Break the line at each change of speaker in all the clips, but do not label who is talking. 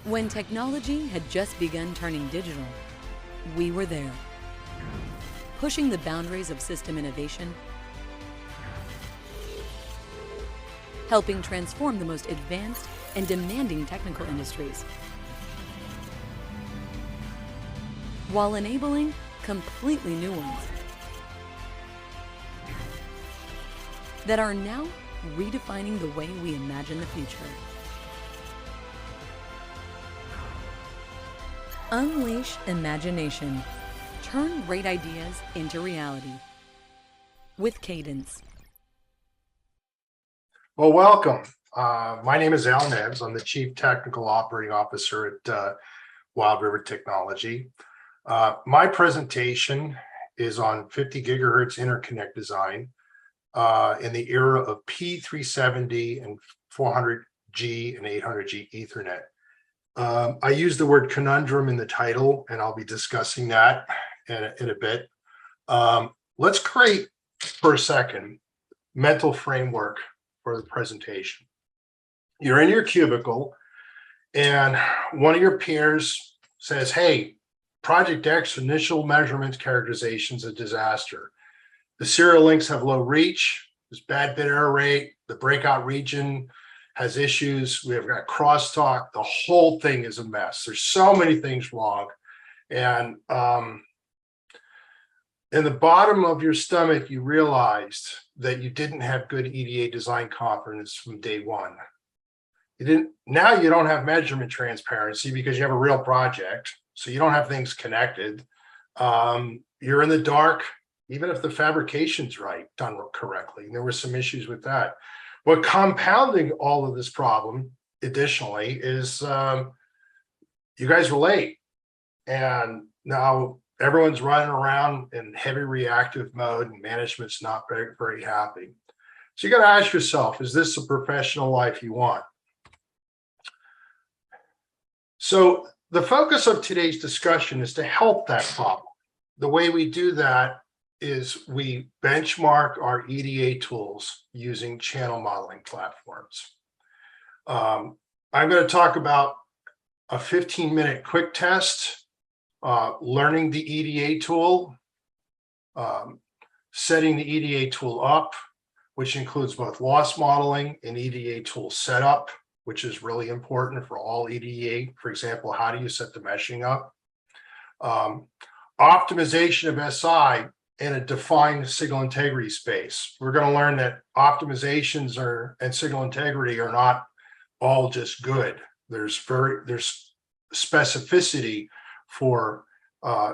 When technology had just begun turning digital, we were there, pushing the boundaries of system innovation, helping transform the most advanced and demanding technical industries, while enabling completely new ones that are now redefining the way we imagine the future. Unleash imagination. Turn great ideas into reality with Cadence.
Well, welcome. My name is Al Neves. I'm the Chief Technical Operating Officer at Wild River Technology. My presentation is on 50 gigahertz interconnect design in the era of P370 and 400G and 800G Ethernet. I use the word conundrum in the title, and I'll be discussing that in a bit. Let's create, for a second, mental framework for the presentation. You're in your cubicle, and one of your peers says, hey, Project X initial measurements characterization's a disaster. The serial links have low reach, there's bad bit error rate, the breakout region has issues, we have got crosstalk, the whole thing is a mess. There's so many things wrong. And in the bottom of your stomach, you realized that you didn't have good EDA design confidence from day one. Now you don't have measurement transparency because you have a real project. So you don't have things connected. You're in the dark, even if the fabrication's right, done correctly. And there were some issues with that. What compounding all of this problem, additionally, is you guys were late. And now everyone's running around in heavy reactive mode and management's not very, very happy. So you got to ask yourself, is this a professional life you want? So the focus of today's discussion is to help that problem. The way we do that is we benchmark our EDA tools using channel modeling platforms. I'm going to talk about a 15-minute quick test, learning the EDA tool, setting the EDA tool up, which includes both loss modeling and EDA tool setup, which is really important for all EDA. For example, how do you set the meshing up? Optimization of SI in a defined signal integrity space. We're going to learn that optimizations and signal integrity are not all just good. There's specificity for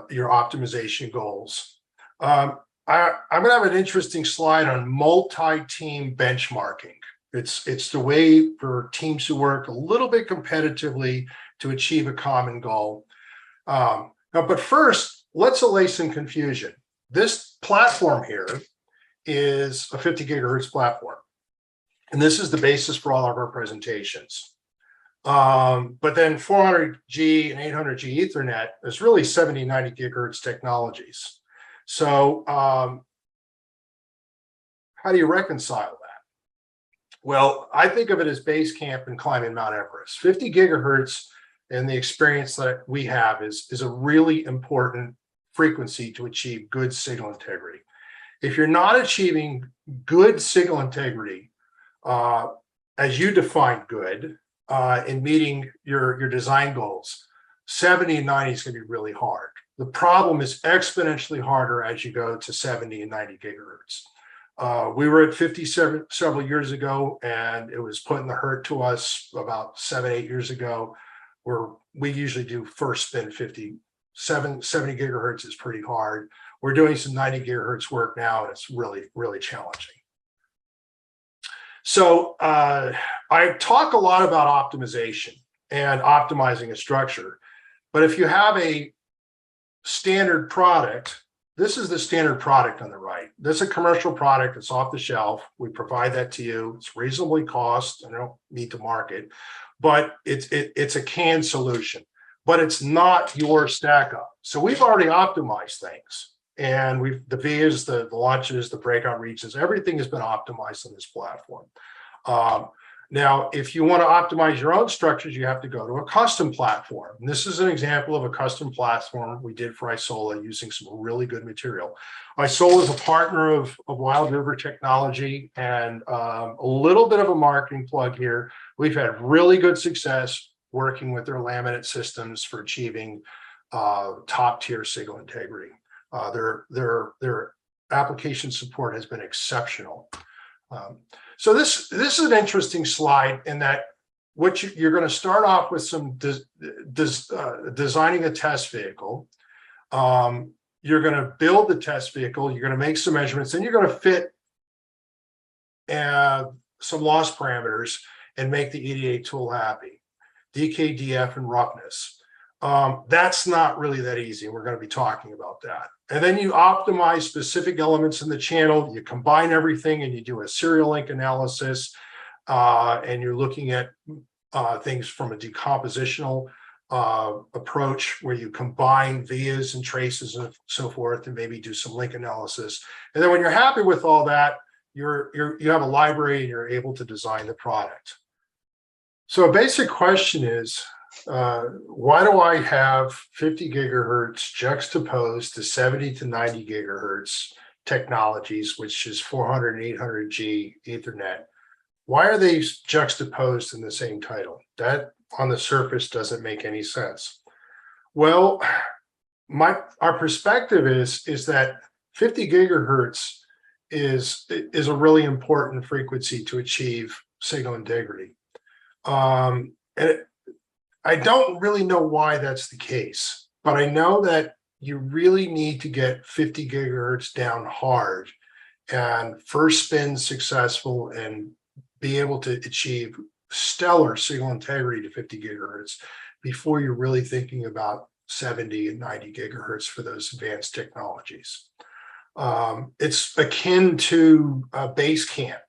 your optimization goals. I'm going to have an interesting slide on multi-team benchmarking. It's the way for teams to work a little bit competitively to achieve a common goal. But first, let's allay some confusion. This platform here is a 50 gigahertz platform, and this is the basis for all of our presentations. But then 400G and 800G Ethernet is really 70, 90 gigahertz technologies. So how do you reconcile that? Well, I think of it as base camp and climbing Mount Everest. 50 gigahertz and the experience that we have is a really important frequency to achieve good signal integrity. If you're not achieving good signal integrity, as you define good, in meeting your design goals, 70 and 90 is going to be really hard. The problem is exponentially harder as you go to 70 and 90 gigahertz. We were at 50 several years ago, and it was putting the hurt to us about 7-8 years ago, where we usually do first spin 70 gigahertz is pretty hard. We're doing some 90 gigahertz work now, and it's really, really challenging. So I talk a lot about optimization and optimizing a structure, but if you have a standard product, this is the standard product on the right. This is a commercial product. It's off the shelf. We provide that to you. It's reasonably cost. I don't need to market, but it's a canned solution, but it's not your stack up. So we've already optimized things, and the vias, the launches, the breakout regions, everything has been optimized on this platform. Now, if you want to optimize your own structures, you have to go to a custom platform. And this is an example of a custom platform we did for Isola using some really good material. Isola is a partner of Wild River Technology, and a little bit of a marketing plug here. We've had really good success working with their laminate systems for achieving top tier signal integrity. Their application support has been exceptional. So this is an interesting slide in that you're going to start off with some designing a test vehicle. You're going to build the test vehicle. You're going to make some measurements, and you're going to fit some loss parameters and make the EDA tool happy. DK, DF, and roughness. That's not really that easy. We're going to be talking about that. And then you optimize specific elements in the channel. You combine everything and you do a serial link analysis. And you're looking at things from a decompositional approach where you combine vias and traces and so forth, and maybe do some link analysis. And then when you're happy with all that, you have a library and you're able to design the product. So a basic question is, why do I have 50 gigahertz juxtaposed to 70 to 90 gigahertz technologies, which is 400 and 800G Ethernet? Why are they juxtaposed in the same title? That on the surface doesn't make any sense. Well, our perspective is that 50 gigahertz is a really important frequency to achieve signal integrity. I don't really know why that's the case, but I know that you really need to get 50 gigahertz down hard and first spin successful and be able to achieve stellar signal integrity to 50 gigahertz before you're really thinking about 70 and 90 gigahertz for those advanced technologies. It's akin to base camp.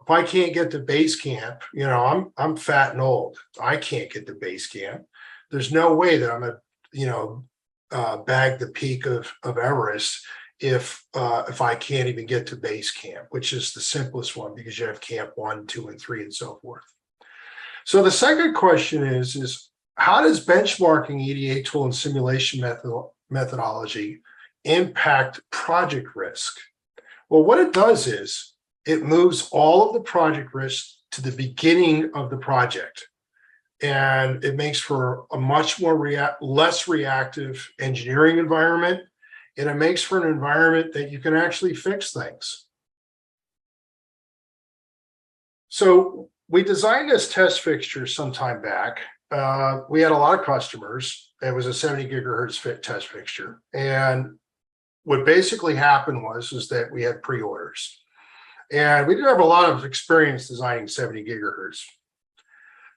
If I can't get to base camp, I'm fat and old. I can't get to base camp. There's no way that I'm gonna, bag the peak of Everest if I can't even get to base camp, which is the simplest one because you have camp 1, 2, and 3, and so forth. So the second question is how does benchmarking EDA tool and simulation methodology impact project risk? Well, what it does is it moves all of the project risk to the beginning of the project. And it makes for a much more less reactive engineering environment. And it makes for an environment that you can actually fix things. So we designed this test fixture some time back. We had a lot of customers. It was a 70 gigahertz fit test fixture. And what basically happened was that we had pre-orders. And we didn't have a lot of experience designing 70 gigahertz.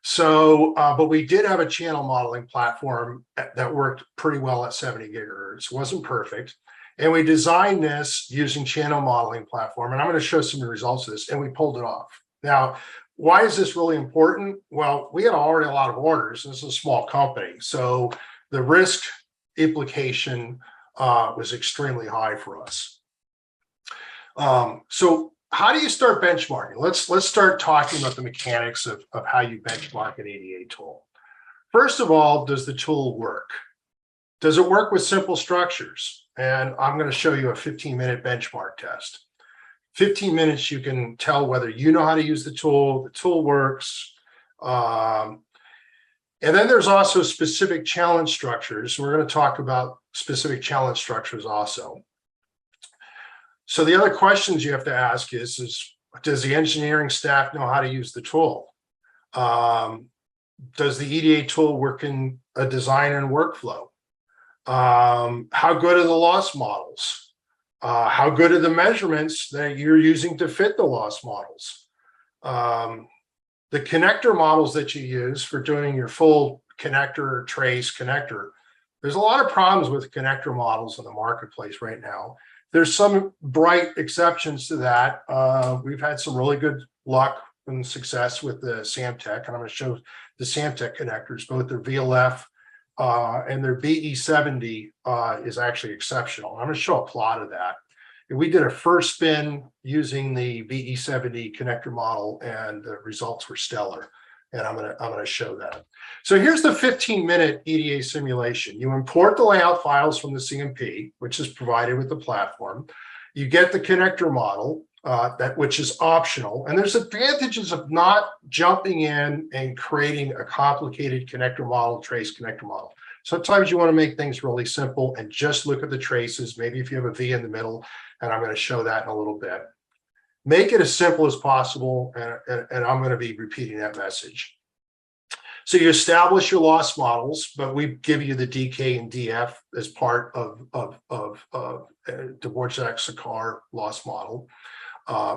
So, but we did have a channel modeling platform that worked pretty well at 70 gigahertz. It wasn't perfect. And we designed this using channel modeling platform. And I'm going to show some of the results of this. And we pulled it off. Now, why is this really important? Well, we had already a lot of orders. This is a small company. So the risk implication was extremely high for us. So how do you start benchmarking? Let's start talking about the mechanics of how you benchmark an EDA tool. First of all, does the tool work? Does it work with simple structures? And I'm going to show you a 15-minute benchmark test. 15 minutes, you can tell whether you know how to use the tool works. And then there's also specific challenge structures. We're going to talk about specific challenge structures also. So the other questions you have to ask is does the engineering staff know how to use the tool? Does the EDA tool work in a design and workflow? How good are the loss models? How good are the measurements that you're using to fit the loss models? The connector models that you use for doing your full connector trace connector, there's a lot of problems with connector models in the marketplace right now. There's some bright exceptions to that. We've had some really good luck and success with the Samtec, and I'm going to show the Samtec connectors, both their VLF and their BE70 is actually exceptional. I'm going to show a plot of that. We did a first spin using the VE70 connector model, and the results were stellar. And I'm gonna show that. So here's the 15-minute EDA simulation. You import the layout files from the CMP, which is provided with the platform. You get the connector model, which is optional. And there's advantages of not jumping in and creating a complicated connector model, trace connector model. Sometimes you want to make things really simple and just look at the traces. Maybe if you have a V in the middle, and I'm going to show that in a little bit. Make it as simple as possible, and I'm going to be repeating that message. So you establish your loss models, but we give you the DK and DF as part of Dvorak-Sakar loss model,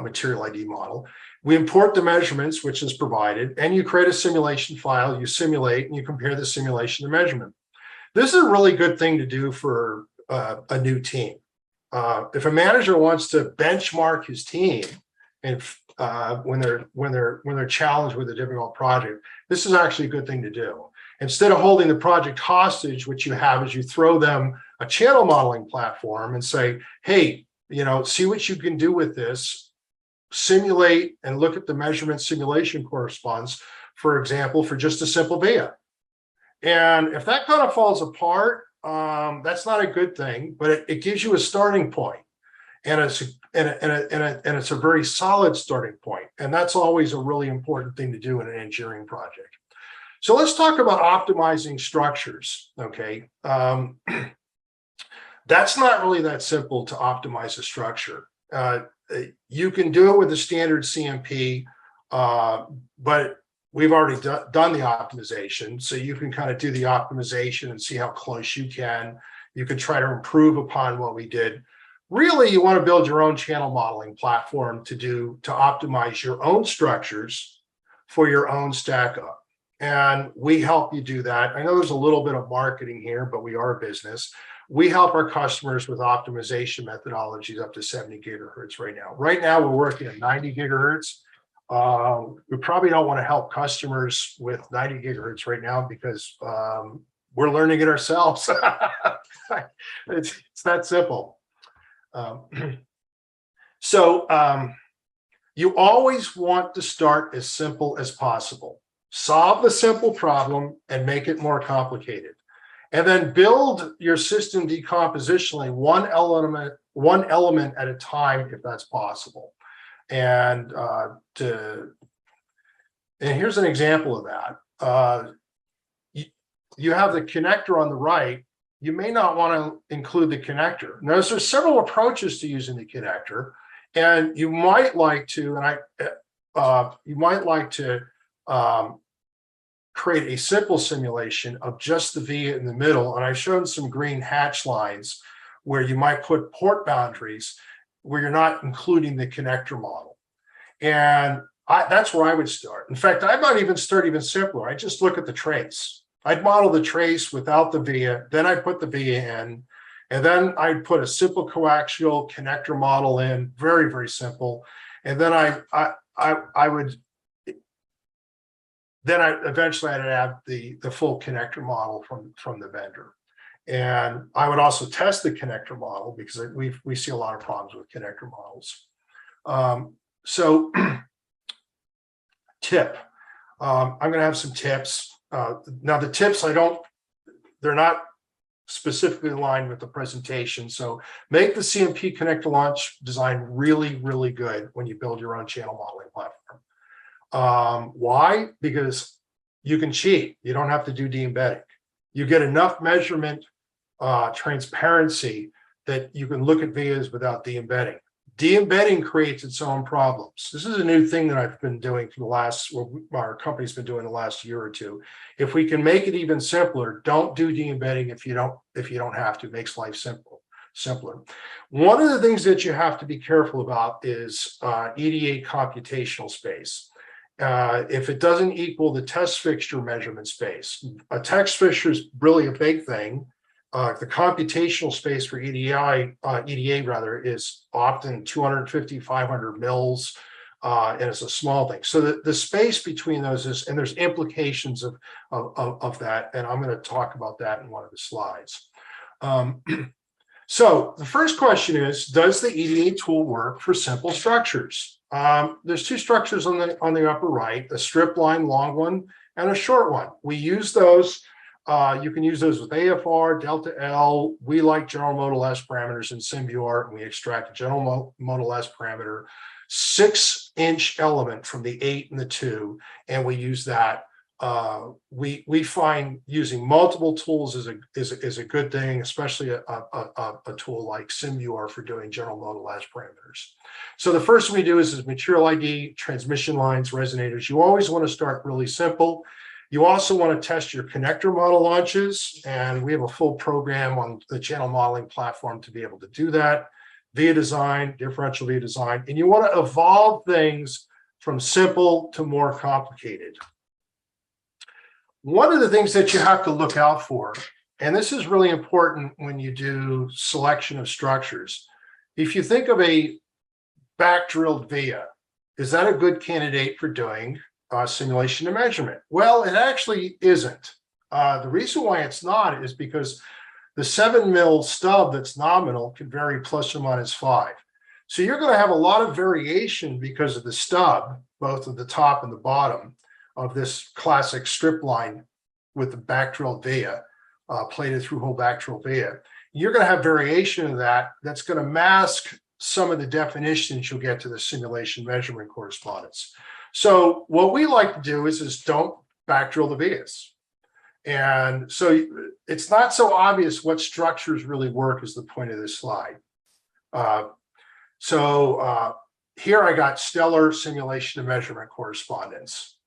material ID model. We import the measurements, which is provided, and you create a simulation file. You simulate and you compare the simulation to measurement. This is a really good thing to do for a new team. If a manager wants to benchmark his team, and when they're challenged with a difficult project, this is actually a good thing to do. Instead of holding the project hostage, what you have is you throw them a channel modeling platform and say, hey, see what you can do with this, simulate and look at the measurement simulation corresponds, for example, for just a simple VIA. And if that kind of falls apart, that's not a good thing, but it gives you a starting point, and it's a very solid starting point. And that's always a really important thing to do in an engineering project. So let's talk about optimizing structures. Okay. That's not really that simple to optimize a structure. You can do it with a standard CMP, but we've already done the optimization. So you can kind of do the optimization and see how close you can. You can try to improve upon what we did. Really, you want to build your own channel modeling platform to optimize your own structures for your own stack up. And we help you do that. I know there's a little bit of marketing here, but we are a business. We help our customers with optimization methodologies up to 70 gigahertz right now. Right now, we're working at 90 gigahertz. We probably don't want to help customers with 90 gigahertz right now because we're learning it ourselves. It's that simple. You always want to start as simple as possible. Solve the simple problem and make it more complicated. And then build your system decompositionally one element at a time if that's possible. And here's an example of that. You have the connector on the right. You may not want to include the connector. Notice there's several approaches to using the connector, and you might like to, create a simple simulation of just the VIA in the middle. And I've shown some green hatch lines where you might put port boundaries where you're not including the connector model. And that's where I would start. In fact, I might even start even simpler. I just look at the trace. I'd model the trace without the VIA, then I put the VIA in, and then I'd put a simple coaxial connector model in, very, very simple. And then eventually I'd add the full connector model from the vendor. And I would also test the connector model because we see a lot of problems with connector models. Tip. I'm going to have some tips. Now the tips, they're not specifically aligned with the presentation. So make the CMP connector launch design really, really good when you build your own channel modeling platform. Why? Because you can cheat. You don't have to do de-embedding. You get enough measurement transparency that you can look at VIAs without de-embedding. De-embedding creates its own problems. This is a new thing that I've been doing our company's been doing the last year or two. If we can make it even simpler, don't do de-embedding if you don't have to. It makes life simpler. One of the things that you have to be careful about is EDA computational space. If it doesn't equal the test fixture measurement space, a test fixture is really a big thing. The computational space for EDA is often 250, 500 mils, and it's a small thing. So the space between those is, and there's implications of that, and I'm going to talk about that in one of the slides. So the first question is, does the EDA tool work for simple structures? There's two structures on the upper right, a strip line long one and a short one. We use those. You can use those with AFR, Delta L. We like general modal S parameters in SimViewer, and we extract a general modal S parameter, 6-inch element from the 8 and the 2, and we use that. We find using multiple tools is a good thing, especially a tool like SimViewer for doing general modal S parameters. So the first thing we do is material ID, transmission lines, resonators. You always want to start really simple. You also want to test your connector model launches, and we have a full program on the channel modeling platform to be able to do that. Via design, differential via design, and you want to evolve things from simple to more complicated. One of the things that you have to look out for, and this is really important when you do selection of structures, if you think of a back drilled via, is that a good candidate for doing simulation and measurement? Well, it actually isn't. The reason why it's not is because the 7 mil stub that's nominal can vary plus or minus 5. So you're going to have a lot of variation because of the stub, both at the top and the bottom of this classic strip line with the back drilled via, plated through hole back drilled via. You're going to have variation of that that's going to mask some of the definitions you'll get to the simulation measurement correspondence. So what we like to do is don't back drill the vias. And so it's not so obvious what structures really work is the point of this slide. Here I got stellar simulation and measurement correspondence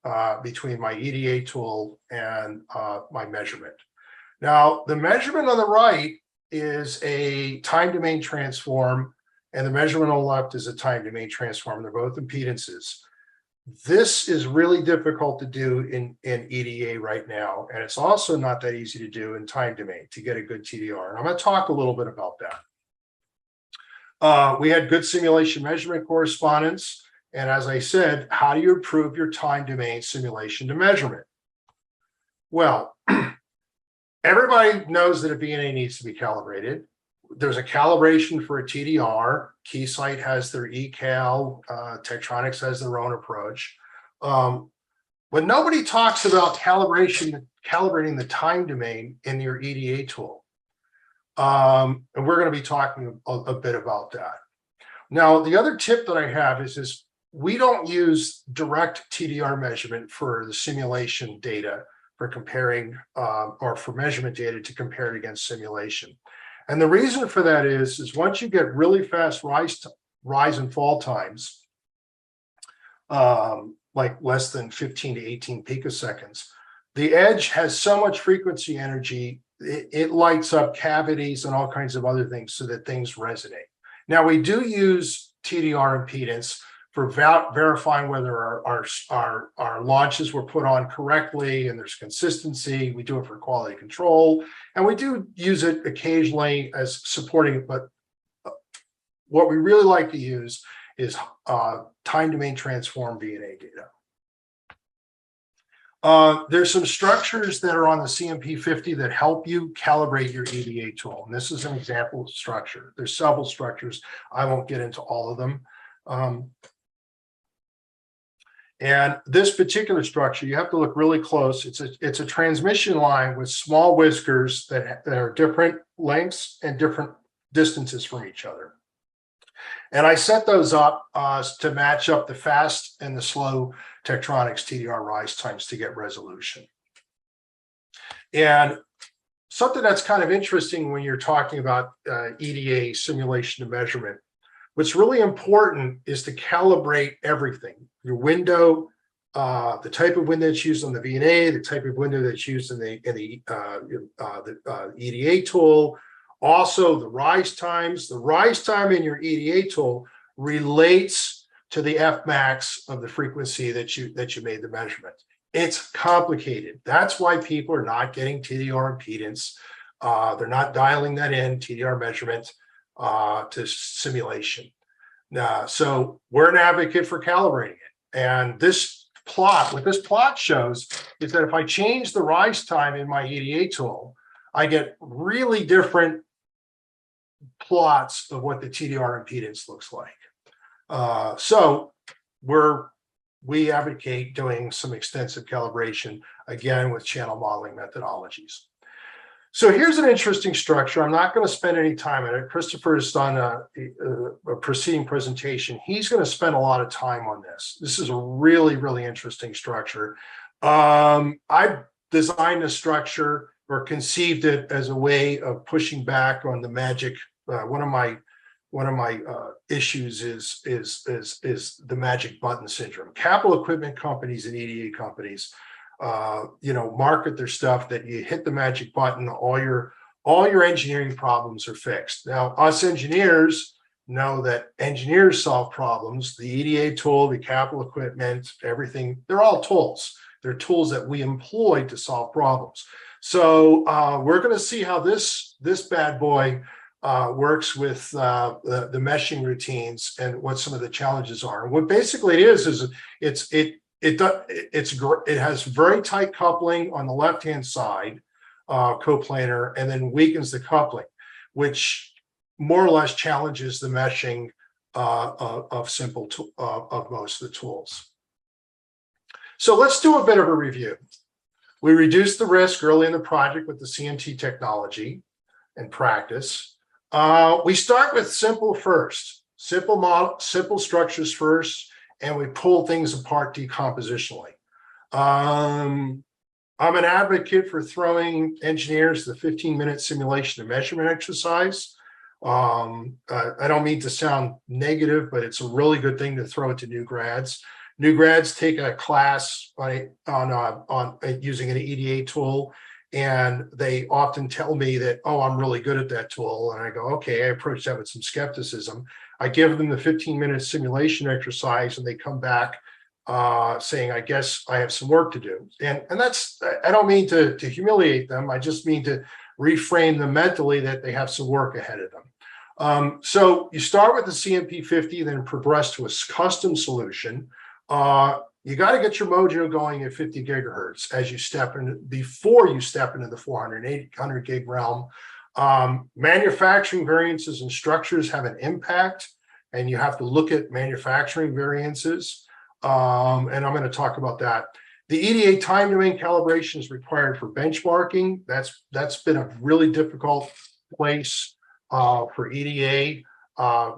between my EDA tool and my measurement. Now, the measurement on the right is a time domain transform, and the measurement on the left is a time domain transform. They're both impedances. This is really difficult to do in EDA right now, and it's also not that easy to do in time domain to get a good TDR. And I'm going to talk a little bit about that. We had good simulation measurement correspondence, and as I said, how do you improve your time domain simulation to measurement? Well, everybody knows that a VNA needs to be calibrated. There's a calibration for a TDR. Keysight has their eCal. Tektronix has their own approach. But nobody talks about calibrating the time domain in your EDA tool. And we're going to be talking a bit about that. Now, the other tip that I have is we don't use direct TDR measurement for the simulation data for comparing or for measurement data to compare it against simulation. And the reason for that is once you get really fast rise and fall times, like less than 15 to 18 picoseconds, the edge has so much frequency energy, it lights up cavities and all kinds of other things so that things resonate. Now, we do use TDR impedance for verifying whether our launches were put on correctly and there's consistency. We do it for quality control, and we do use it occasionally as supporting, but what we really like to use is time domain transform VNA data. There's some structures that are on the CMP50 that help you calibrate your EDA tool. And this is an example structure. There's several structures. I won't get into all of them. And this particular structure, you have to look really close. It's a transmission line with small whiskers that are different lengths and different distances from each other. And I set those up to match up the fast and the slow Tektronix TDR rise times to get resolution. And something that's kind of interesting when you're talking about EDA simulation and measurement, what's really important is to calibrate everything. Your window, the type of window that's used on the VNA, the type of window that's used in the EDA tool, also the rise times. The rise time in your EDA tool relates to the Fmax of the frequency that you made the measurement. It's complicated. That's why people are not getting TDR impedance. They're not dialing that in, TDR measurement, to simulation. So we're an advocate for calibrating it. And this plot, what this plot shows is that if I change the rise time in my EDA tool, I get really different plots of what the TDR impedance looks like. So we advocate doing some extensive calibration, again, with channel modeling methodologies. So here's an interesting structure. I'm not going to spend any time on it. Christopher has done a preceding presentation. He's going to spend a lot of time on this. This is a really, really interesting structure. I designed the structure or conceived it as a way of pushing back on the magic. One of my issues is the magic button syndrome. Capital equipment companies and EDA companies, market their stuff that you hit the magic button, all your engineering problems are fixed. Now, us engineers know that engineers solve problems. The EDA tool, the capital equipment, everything, they're all tools. They're tools that we employ to solve problems. So we're going to see how this bad boy works with the meshing routines and what some of the challenges are. And what basically it is it has very tight coupling on the left-hand side, coplanar, and then weakens the coupling, which more or less challenges the meshing of most of the tools. So let's do a bit of a review. We reduced the risk early in the project with the CNT technology and practice. We start with simple first, simple structures first, and we pull things apart decompositionally. I'm an advocate for throwing engineers the 15-minute simulation and measurement exercise. I don't mean to sound negative, but it's a really good thing to throw it to new grads. New grads take a class on using an EDA tool, and they often tell me that, oh, I'm really good at that tool. And I go, okay, I approach that with some skepticism. I give them the 15-minute simulation exercise, and they come back saying, I guess I have some work to do. And that's, I don't mean to humiliate them. I just mean to reframe them mentally that they have some work ahead of them. So you start with the CMP50, then progress to a custom solution. You got to get your mojo going at 50 gigahertz as you step in, before you step into the 400 gig realm. Manufacturing variances and structures have an impact, and you have to look at manufacturing variances. And I'm going to talk about that. The EDA time domain calibration is required for benchmarking. That's been a really difficult place for EDA.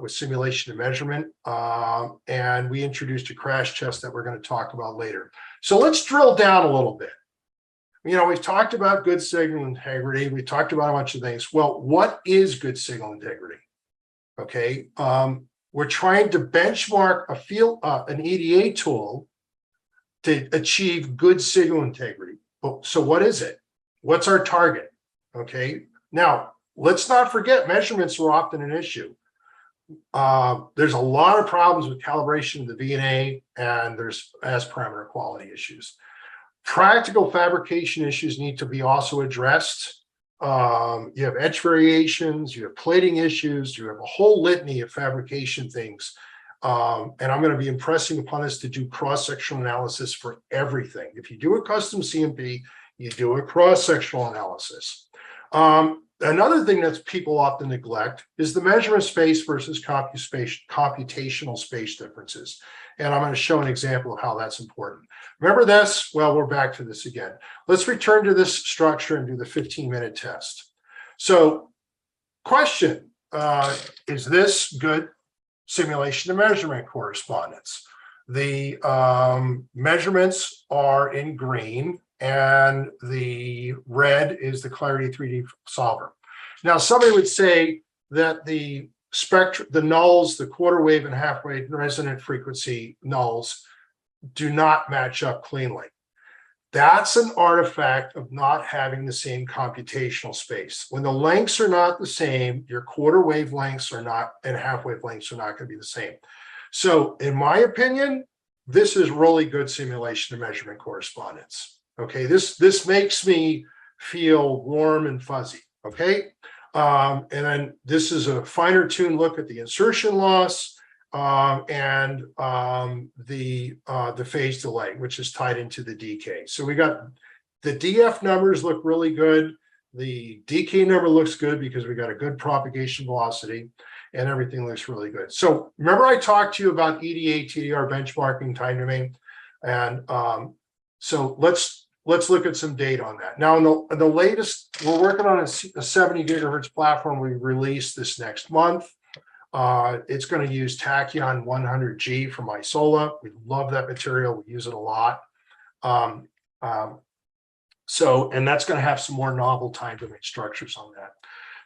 With simulation and measurement, and we introduced a crash test that we're going to talk about later. So let's drill down a little bit. We've talked about good signal integrity. We talked about a bunch of things. Well, what is good signal integrity? Okay, we're trying to benchmark an EDA tool to achieve good signal integrity. So what is it? What's our target? Okay, now let's not forget measurements are often an issue. There's a lot of problems with calibration of the VNA, and there's parameter quality issues. Practical fabrication issues need to be also addressed. You have edge variations, you have plating issues, you have a whole litany of fabrication things. And I'm going to be impressing upon us to do cross-sectional analysis for everything. If you do a custom CMP, you do a cross-sectional analysis. Another thing that people often neglect is the measurement space versus computational space differences. And I'm going to show an example of how that's important. Remember this? Well, we're back to this again. Let's return to this structure and do the 15-minute test. So, question, is this good simulation to measurement correspondence? The measurements are in green, and the red is the Clarity 3D solver. Now, somebody would say that the spectrum, the nulls, the quarter wave and half wave resonant frequency nulls do not match up cleanly. That's an artifact of not having the same computational space. When the lengths are not the same, your quarter wave lengths are not, and half wave lengths are not going to be the same. So in my opinion, this is really good simulation and measurement correspondence. Okay, this makes me feel warm and fuzzy. Okay, and then this is a finer tuned look at the insertion loss and the phase delay, which is tied into the decay. So we got the DF numbers look really good. The decay number looks good because we got a good propagation velocity and everything looks really good. So remember I talked to you about EDA, TDR benchmarking time domain. And so let's look at some data on that. Now, in the latest, we're working on a 70 gigahertz platform we released this next month. It's going to use Tachyon 100G from Isola. We love that material. We use it a lot. And that's going to have some more novel time domain structures on that.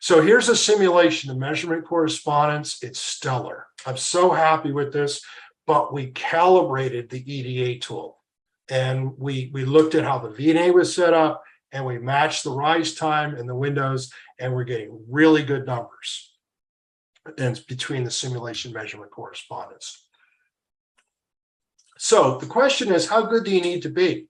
So here's a simulation of measurement correspondence. It's stellar. I'm so happy with this, but we calibrated the EDA tool and we looked at how the VNA was set up and we matched the rise time and the windows, and we're getting really good numbers. And it's between the simulation measurement correspondence. So the question is, how good do you need to be?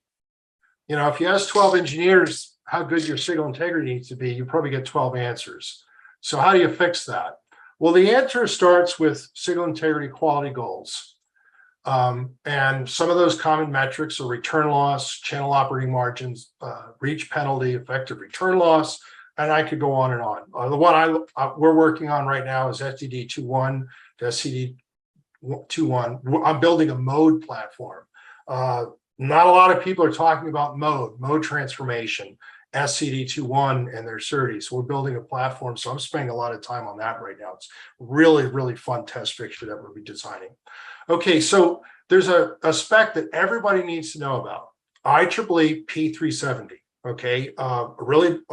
You know, if you ask 12 engineers how good your signal integrity needs to be, you probably get 12 answers. So how do you fix that? Well, the answer starts with signal integrity quality goals. And some of those common metrics are return loss, channel operating margins, reach penalty, effective return loss, and I could go on and on. The one we're working on right now is STD 2.1 to SCD 2.1. I'm building a mode platform. Not a lot of people are talking about mode transformation, SCD 2.1 and their SerDes. So we're building a platform. So I'm spending a lot of time on that right now. It's really, really fun test fixture that we'll be designing. Okay, so there's a spec that everybody needs to know about, IEEE-P370. Okay, a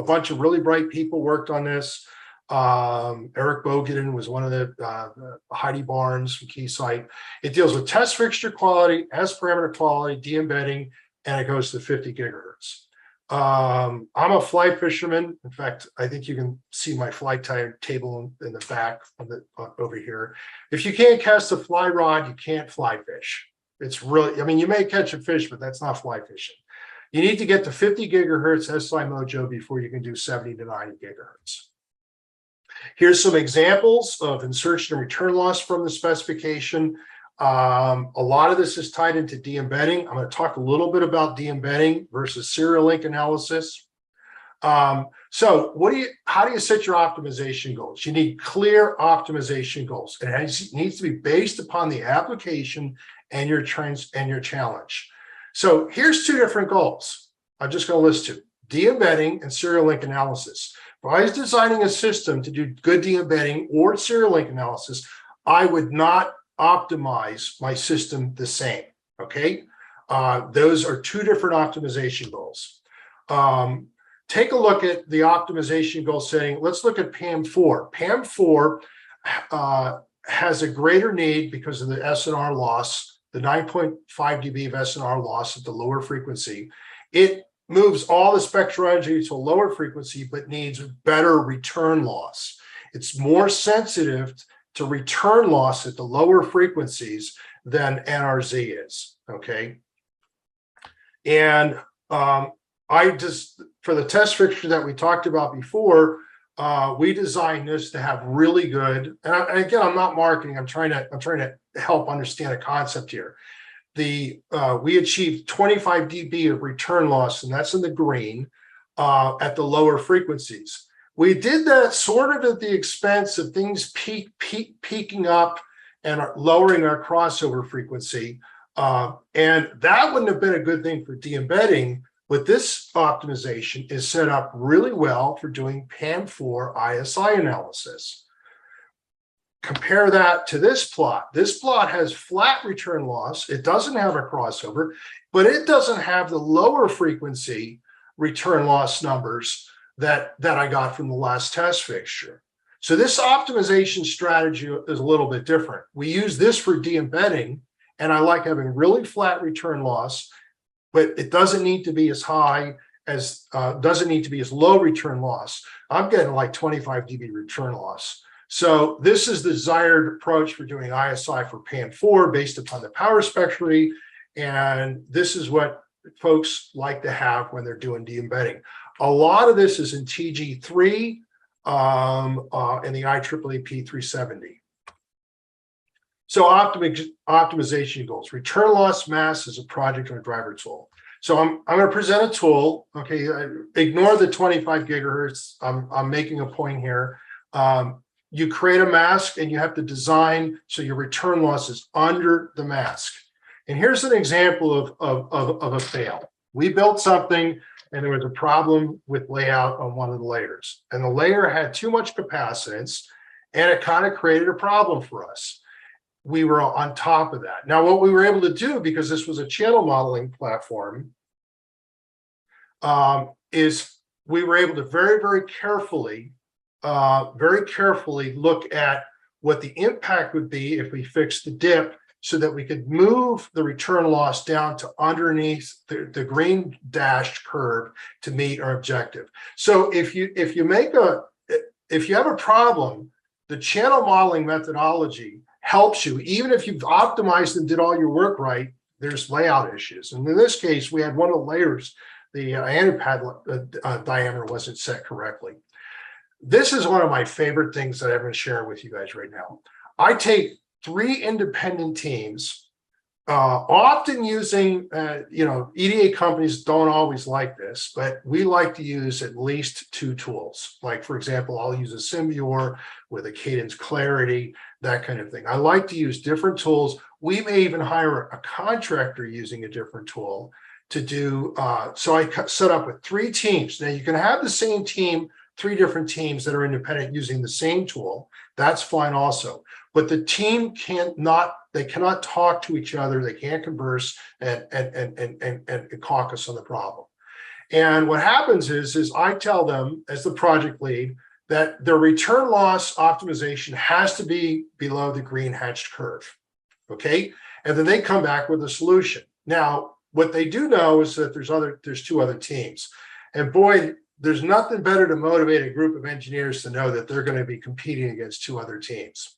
bunch of really bright people worked on this. Eric Bogaden was one of the Heidi Barnes from Keysight. It deals with test fixture quality, S parameter quality, de-embedding, and it goes to 50 gigahertz. I'm a fly fisherman. In fact, I think you can see my fly table in the back of the over here. If you can't cast a fly rod, you can't fly fish. It's really, I mean, you may catch a fish, but that's not fly fishing. You need to get to 50 gigahertz SI Mojo before you can do 70 to 90 gigahertz. Here's some examples of insertion and return loss from the specification. A lot of this is tied into de-embedding. I'm going to talk a little bit about de-embedding versus serial link analysis. So how do you set your optimization goals? You need clear optimization goals. It needs to be based upon the application and your trends and your challenge. So here's two different goals. I'm just going to list two: de-embedding and serial link analysis. If I was designing a system to do good de-embedding or serial link analysis, I would not optimize my system the same, okay? Those are two different optimization goals. Take a look at the optimization goal setting. Let's look at PAM4. PAM4 has a greater need because of the SNR loss, the 9.5 dB of SNR loss at the lower frequency. It moves all the spectral energy to a lower frequency, but needs better return loss. It's more sensitive to return loss at the lower frequencies than NRZ is, okay? And for the test fixture that we talked about before, we designed this to have really good, and again, I'm not marketing, I'm trying to help understand a concept here. We achieved 25 dB of return loss, and that's in the green, at the lower frequencies. We did that sort of at the expense of things peaking up and lowering our crossover frequency. And that wouldn't have been a good thing for de-embedding, but this optimization is set up really well for doing PAM4 ISI analysis. Compare that to this plot. This plot has flat return loss. It doesn't have a crossover, but it doesn't have the lower frequency return loss numbers that I got from the last test fixture. So this optimization strategy is a little bit different. We use this for de-embedding, and I like having really flat return loss, but it doesn't need to be as high as, doesn't need to be as low return loss. I'm getting like 25 dB return loss. So this is the desired approach for doing ISI for PAM4 based upon the power spectrum, and this is what folks like to have when they're doing de-embedding. A lot of this is in TG3 and the IEEE-P370. So optimization goals. Return loss mass is a project or a driver tool. So I'm going to present a tool. Okay, ignore the 25 gigahertz. I'm making a point here. You create a mask and you have to design so your return loss is under the mask. And here's an example of a fail. We built something and there was a problem with layout on one of the layers. And the layer had too much capacitance and it kind of created a problem for us. We were on top of that. Now, what we were able to do, because this was a channel modeling platform, is we were able to very carefully look at what the impact would be if we fixed the dip so that we could move the return loss down to underneath the green dashed curve to meet our objective. So if you have a problem, the channel modeling methodology helps you. Even if you've optimized and did all your work right, there's layout issues. And in this case, we had one of the layers, the antipad diameter wasn't set correctly. This is one of my favorite things that I'm going to share with you guys right now. I take 3 independent teams, often using, EDA companies don't always like this, but we like to use at least 2 tools. Like, for example, I'll use a Symbior with a Cadence Clarity, that kind of thing. I like to use different tools. We may even hire a contractor using a different tool to do, so I set up with 3 teams. Now you can have the same team, 3 different teams that are independent using the same tool. That's fine also. But the team cannot talk to each other. They can't converse and caucus on the problem. And what happens is I tell them as the project lead that their return loss optimization has to be below the green hatched curve. Okay. And then they come back with a solution. Now, what they do know is that there's 2 other teams. And boy, there's nothing better to motivate a group of engineers to know that they're going to be competing against 2 other teams.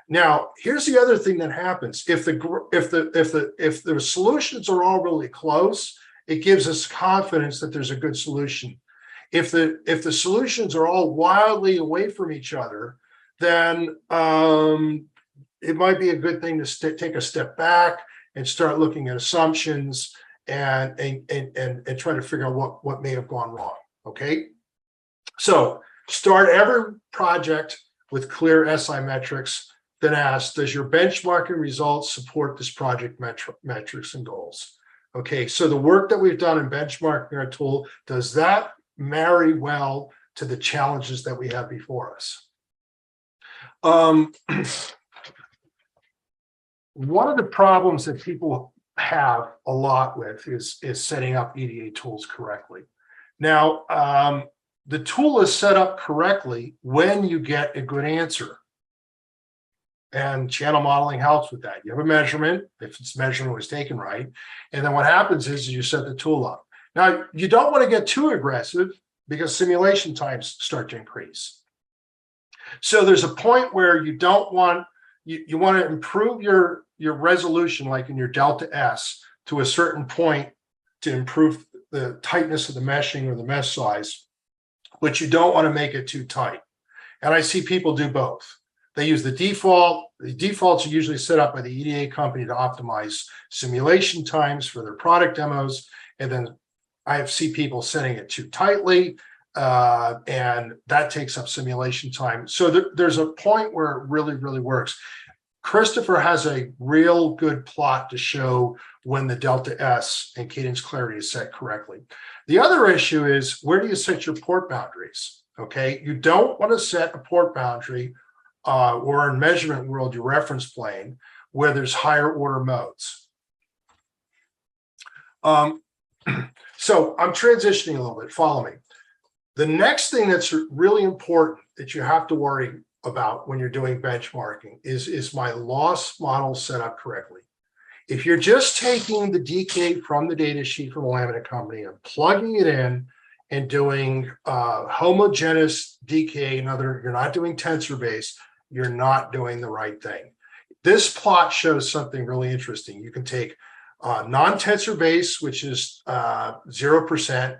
Now, here's the other thing that happens. If the solutions are all really close, it gives us confidence that there's a good solution. If the solutions are all wildly away from each other, then it might be a good thing to take a step back and start looking at assumptions and try to figure out what may have gone wrong. Okay, so start every project with clear SI metrics. Then ask, does your benchmarking results support this project metrics and goals? Okay, so the work that we've done in benchmarking our tool, does that marry well to the challenges that we have before us? One of the problems that people have a lot with is setting up EDA tools correctly. Now, the tool is set up correctly when you get a good answer. And channel modeling helps with that. You have a measurement, if its measurement was taken right. And then what happens is you set the tool up. Now, you don't want to get too aggressive because simulation times start to increase. So there's a point where you don't want, you want to improve your resolution, like in your delta S, to a certain point to improve the tightness of the meshing or the mesh size, but you don't want to make it too tight. And I see people do both. They use the default. The defaults are usually set up by the EDA company to optimize simulation times for their product demos. And then I see people setting it too tightly, and that takes up simulation time. So there's a point where it really works. Christopher has a real good plot to show when the delta S and Cadence Clarity is set correctly. The other issue is, where do you set your port boundaries? Okay, you don't want to set a port boundary or in measurement world, your reference plane, where there's higher order modes. So I'm transitioning a little bit, follow me. The next thing that's really important that you have to worry about when you're doing benchmarking is my loss model set up correctly? If you're just taking the decay from the data sheet from a laminate company and plugging it in and doing homogeneous decay, you're not doing tensor based, you're not doing the right thing. This plot shows something really interesting. You can take non-tensor base, which is 0%,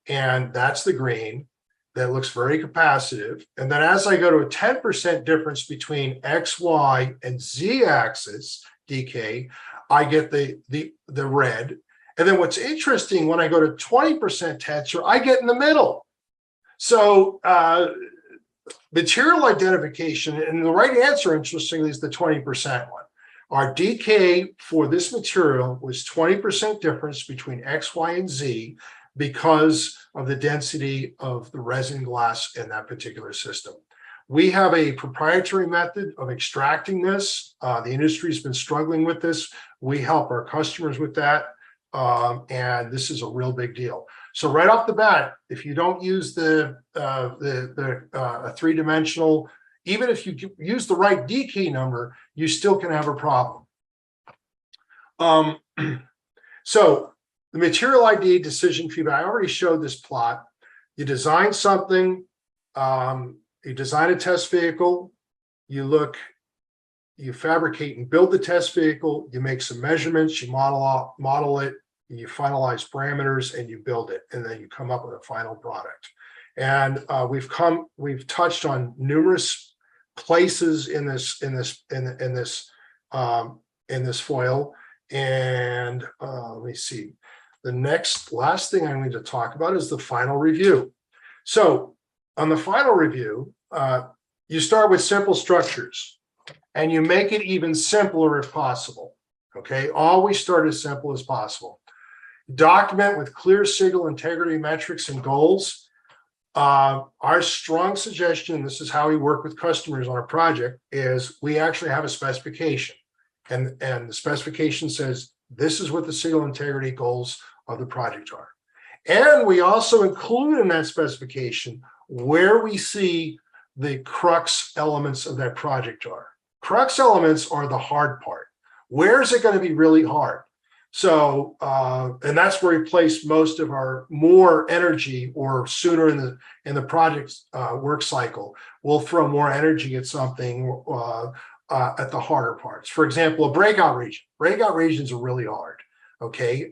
and that's the green. That looks very capacitive. And then as I go to a 10% difference between X, Y, and Z axis decay, I get the red. And then what's interesting, when I go to 20% tensor, I get in the middle. So material identification, and the right answer, interestingly, is the 20% one. Our DK for this material was 20% difference between X, Y, and Z because of the density of the resin glass in that particular system. We have a proprietary method of extracting this. The industry's been struggling with this. We help our customers with that. And this is a real big deal. So right off the bat, if you don't use the three-dimensional, even if you use the right DK number, you still can have a problem. So the material ID decision feedback, I already showed this plot. You design something, you design a test vehicle, you fabricate and build the test vehicle, you make some measurements, you model it, you finalize parameters, and you build it, and then you come up with a final product. And we've touched on numerous places in this foil. And let me see. The last thing I'm going to talk about is the final review. So on the final review, you start with simple structures, and you make it even simpler if possible. Okay, always start as simple as possible. Document with clear signal integrity metrics and goals. Our strong suggestion, this is how we work with customers on a project, is we actually have a specification. And the specification says, this is what the signal integrity goals of the project are. And we also include in that specification where we see the crux elements of that project are. Crux elements are the hard part. Where is it going to be really hard? So, and that's where we place most of our more energy, or sooner in the project work cycle, we'll throw more energy at something at the harder parts. For example, a breakout region. Breakout regions are really hard. Okay,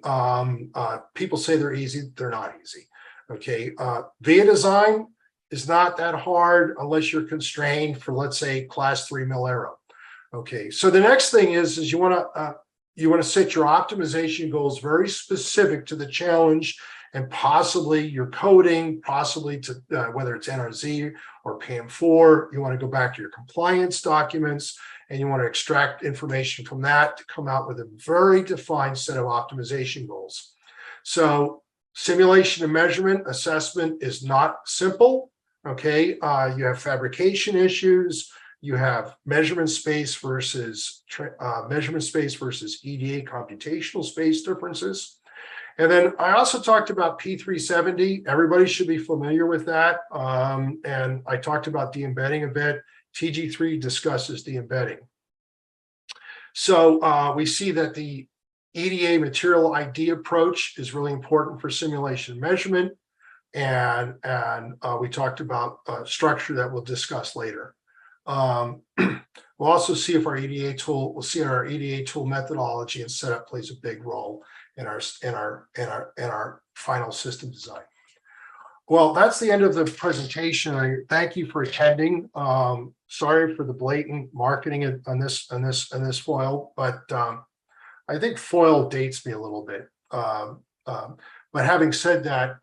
people say they're easy. They're not easy. Okay, via design is not that hard unless you're constrained for, let's say, class 3 mil aero. Okay, so the next thing is you want to set your optimization goals very specific to the challenge, and possibly your coding, possibly to whether it's NRZ or PAM4. You want to go back to your compliance documents, and you want to extract information from that to come out with a very defined set of optimization goals. So simulation and measurement assessment is not simple. Okay, you have fabrication issues. You have measurement space versus EDA computational space differences. And then I also talked about P370. Everybody should be familiar with that. And I talked about de-embedding a bit. TG3 discusses de-embedding. So we see that the EDA material ID approach is really important for simulation measurement. And we talked about structure that we'll discuss later. We'll also see if our EDA tool, our EDA tool methodology and setup plays a big role in our final system design. Well, that's the end of the presentation. I thank you for attending. Sorry for the blatant marketing on this foil, but I think foil dates me a little bit. But having said that,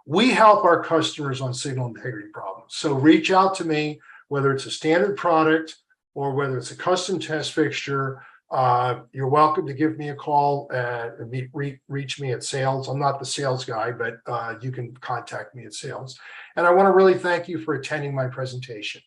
we help our customers on signal integrity problems. So reach out to me, whether it's a standard product or whether it's a custom test fixture. You're welcome to give me a call and reach me at sales. I'm not the sales guy, but you can contact me at sales. And I want to really thank you for attending my presentation.